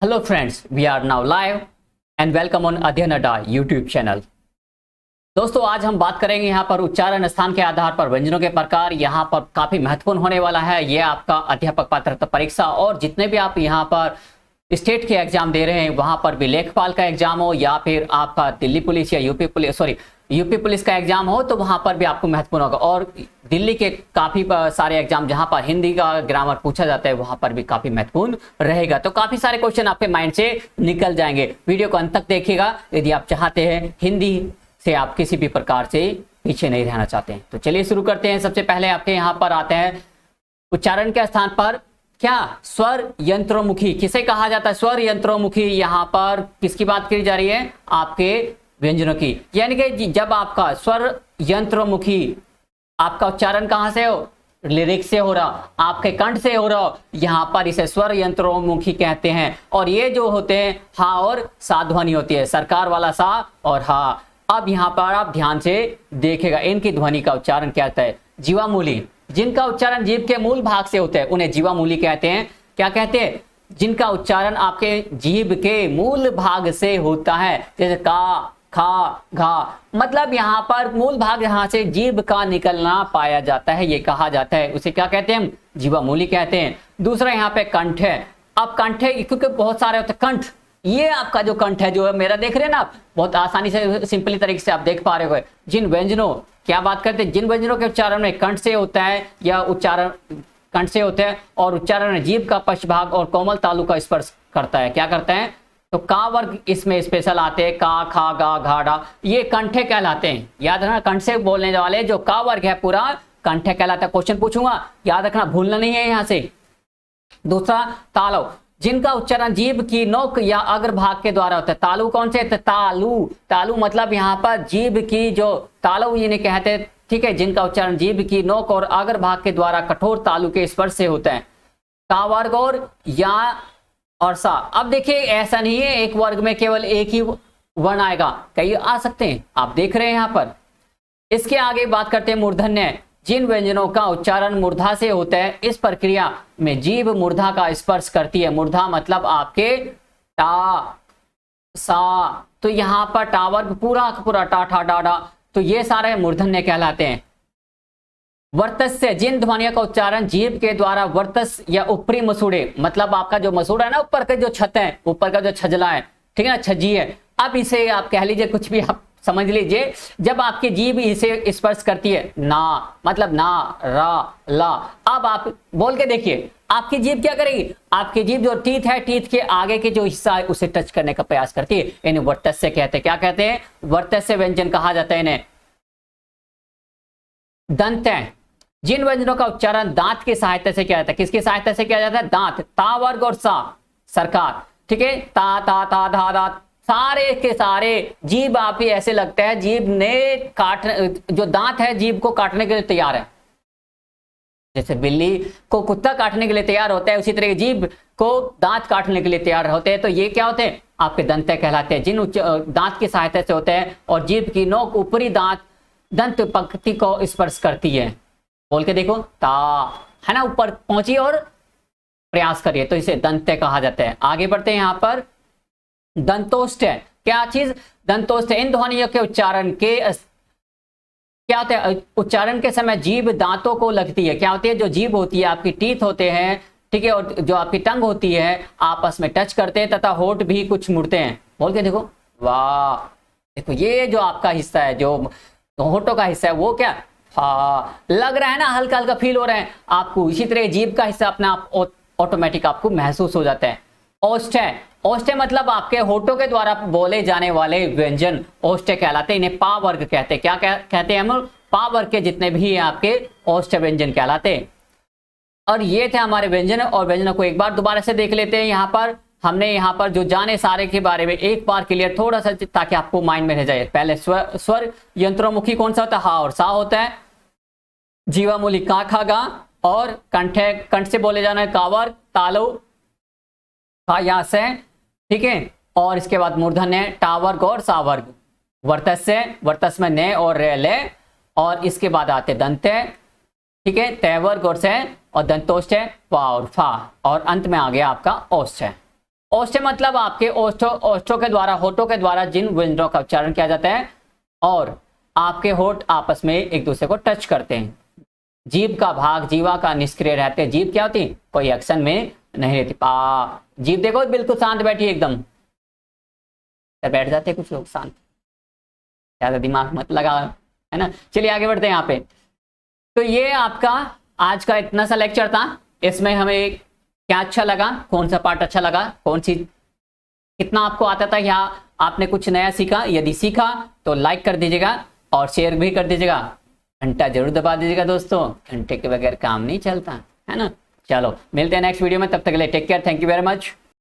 Hello friends, we are now live and welcome on अध्ययन अड्डा YouTube channel. दोस्तों आज हम बात करेंगे यहाँ पर उच्चारण स्थान के आधार पर व्यंजनों के प्रकार। यहाँ पर काफी महत्वपूर्ण होने वाला है ये आपका अध्यापक पात्रता परीक्षा, और जितने भी आप यहाँ पर स्टेट के एग्जाम दे रहे हैं वहां पर भी लेखपाल का एग्जाम हो या फिर आपका दिल्ली पुलिस या यूपी पुलिस का एग्जाम हो तो वहां पर भी आपको महत्वपूर्ण होगा। और दिल्ली के काफी सारे एग्जाम जहां पर हिंदी का ग्रामर पूछा जाता है वहां पर भी काफी महत्वपूर्ण रहेगा। तो काफी सारे क्वेश्चन आपके माइंड से निकल जाएंगे। वीडियो को अंत तक देखिएगा यदि आप चाहते हैं हिंदी से आप किसी भी प्रकार से पीछे नहीं रहना चाहते हैं। तो चलिए शुरू करते हैं। सबसे पहले आपके यहाँ पर आते हैं उच्चारण के स्थान पर क्या स्वर यंत्रोमुखी किसे कहा जाता है। स्वर यंत्रोमुखी यहाँ पर किसकी बात की जा रही है, आपके व्यंजनों की। यानी कि जब आपका स्वर यंत्रोमुखी आपका उच्चारण कहां से हो, लिरिक्स से हो रहा, आपके कंठ से हो रहा, यहाँ पर इसे स्वर यंत्रोमुखी कहते हैं। और ये जो होते हैं हा और सा ध्वनि होती है, सरकार वाला सा और हा। अब यहाँ पर आप ध्यान से देखेगा इनकी ध्वनि का उच्चारण क्या होता है। जीवामूली, जिनका उच्चारण जीभ के मूल भाग से होता है उन्हें जीवामूली कहते हैं। क्या कहते हैं, जिनका उच्चारण आपके जीभ के मूल भाग से होता है, जैसे का, खा, घा। मतलब यहाँ पर मूल भाग जहां से जीभ का निकलना पाया जाता है ये कहा जाता है, उसे क्या कहते हैं, हम जीवामूली कहते हैं। दूसरा यहाँ पे कंठ है। अब कंठ है क्योंकि बहुत सारे होते हैं कंठ, ये आपका जो कंठ है जो है मेरा देख रहे हैं ना आप, बहुत आसानी से सिंपली तरीके से आप देख पा रहे हो। जिन व्यंजनों क्या बात करते हैं, जिन व्यंजनों के उच्चारण में कंठ से होता है या उच्चारण कंठ से होते हैं और उच्चारण में जीभ का पश्च भाग और कोमल तालु का स्पर्श करता है, क्या करता है, तो का वर्ग इसमें स्पेशल आते हैं, का, खा, गा, घा, डा, ये कंठे कहलाते हैं। याद रखना कंठ से बोलने वाले जो का वर्ग है पूरा कंठे कहलाता है। क्वेश्चन पूछूंगा, याद रखना, भूलना नहीं है यहां से। दूसरा तालु, जिनका उच्चारण जीभ की नोक या अग्रभाग के द्वारा होता है। तालु कौन से, तालु, तालु मतलब यहाँ पर जीभ की जो तालु इन्हें कहते हैं, ठीक है, जिनका उच्चारण जीभ की नोक और अग्रभाग के द्वारा कठोर तालु के स्पर्श से होता है। का वर्ग और या और सा। अब देखिए ऐसा नहीं है एक वर्ग में केवल एक ही वर्ण आएगा, कई आ सकते हैं, आप देख रहे हैं यहाँ पर। इसके आगे बात करते हैं मूर्धन्य, जिन व्यंजनों का उच्चारण मूर्धा से होता है इस प्रक्रिया में जीभ मूर्धा का स्पर्श करती है। मूर्धा मतलब आपके टा, सा, तो यहाँ पर टा वर्ग पूरा पूरा टा, ठा, डा, डा, तो ये सारे मूर्धन्य कहलाते हैं। वर्तस्य, जिन ध्वनियों का उच्चारण जीभ के द्वारा वर्तस या ऊपरी मसूड़े, मतलब आपका जो मसूड़ा है ना, ऊपर का जो छत है, ऊपर का जो छजला है, ठीक है ना, छज्जी है। अब इसे आप कह लीजिए कुछ भी आप समझ लीजिए, जब आपकी जीभ इसे स्पर्श करती है, ना मतलब ना, रा, ला। अब आप बोल के देखिए आपकी जीभ क्या करेगी, आपकी जीभ जो टीथ है, टीथ के आगे के जो हिस्सा है उसे टच करने का प्रयास करती है, इन्हें वर्तस्य कहते हैं। क्या कहते हैं, वर्तस्य व्यंजन कहा जाता है इन्हें। दंत है, जिन व्यंजनों का उच्चारण दांत की सहायता से किया जाता है। किसकी सहायता से किया जाता है, दांत, ता वर्ग और सा, सरकार, ठीक है, ता, ता, ता, धा, धा, सारे के सारे जीभ आप ही ऐसे लगता है जीभ ने काट, जो दांत है जीभ को काटने के लिए तैयार है। जैसे बिल्ली को कुत्ता काटने के लिए तैयार होता है उसी तरह जीभ को दांत काटने के लिए तैयार होते हैं। तो ये क्या होते हैं, आपके दंत कहलाते हैं, जिन दांत की सहायता से होते हैं और जीभ की नोक ऊपरी दंत पंक्ति को स्पर्श करती है। बोल के देखो, ता है ना, ऊपर पहुंची और प्रयास करिए, तो इसे दंत्य कहा जाता है। आगे बढ़ते हैं यहाँ पर दंतोष्ठ है। क्या चीज, दंतोष्ठ है। इन ध्वनियों के उच्चारण के क्या होता है, उच्चारण के समय जीभ दांतों को लगती है। क्या होती है, जो जीभ होती है आपकी टीथ होते हैं, ठीक है, और जो आपकी टंग होती है आपस में टच करते हैं तथा होठ भी कुछ मुड़ते हैं। बोल के देखो, वाह, देखो ये जो आपका हिस्सा है, जो होठों का हिस्सा है वो क्या, हाँ, लग रहा है ना, हल्का हल्का फील हो रहा है आपको। इसी तरह जीभ का हिस्सा अपना आप ऑटोमेटिक आपको महसूस हो जाता है। ओष्ठ है, ओष्ठ मतलब आपके होठों के द्वारा बोले जाने वाले व्यंजन ओष्ठ कहलाते हैं। इन्हें पा वर्ग कहते हैं। क्या कहते हैं हम, पा वर्ग के जितने भी आपके ओष्ठ व्यंजन कहलाते हैं। और ये थे हमारे व्यंजन, और व्यंजनों को एक बार दोबारा से देख लेते हैं। यहाँ पर हमने यहाँ पर जो जाने सारे के बारे में एक बार क्लियर थोड़ा सा, ताकि आपको माइंड में रह जाए। पहले स्वर यंत्रोमुखी कौन सा होता है, हा और सा होता है। जीवामूली का, खा, गा, और कंठ से बोले जाना है का वर्ग, तालु, का, या से, ठीक है। और इसके बाद मूर्धन्य टा वर्ग और सा वर्ग। वर्तस्य, वर्तस में ने और रे, ले, और इसके बाद आते दंत्य, ठीक है, तय वर्ग और से, और दंतोष्ठ है वा और फा, और अंत में आ गया आपका ओष्ठ है। ओष्ठ मतलब आपके ओष्ठों के द्वारा, होठों के द्वारा जिन व्यंजनों का उच्चारण किया जाता है और आपके होठ आपस में एक दूसरे को टच करते हैं। जीभ का भाग, जीवा का निष्क्रिय रहते हैं। जीभ क्या होती, कोई एक्शन में नहीं रहती। पा, जीभ देखो बिल्कुल शांत बैठी एकदम। बैठ जाते कुछ लोग शांत, ज्यादा दिमाग मत लगा, है ना। चलिए आगे बढ़ते हैं यहाँ पे। तो ये आपका आज का इतना सा लेक्चर था। इसमें हमें क्या अच्छा लगा, कौन सा पार्ट अच्छा लगा, कौन सी, कितना आपको आता था, या आपने कुछ नया सीखा। यदि सीखा तो लाइक कर दीजिएगा और शेयर भी कर दीजिएगा। घंटा जरूर दबा दीजिएगा दोस्तों, घंटे के बगैर काम नहीं चलता, है ना। चलो मिलते हैं नेक्स्ट वीडियो में, तब तक के लिए take care, thank you very much.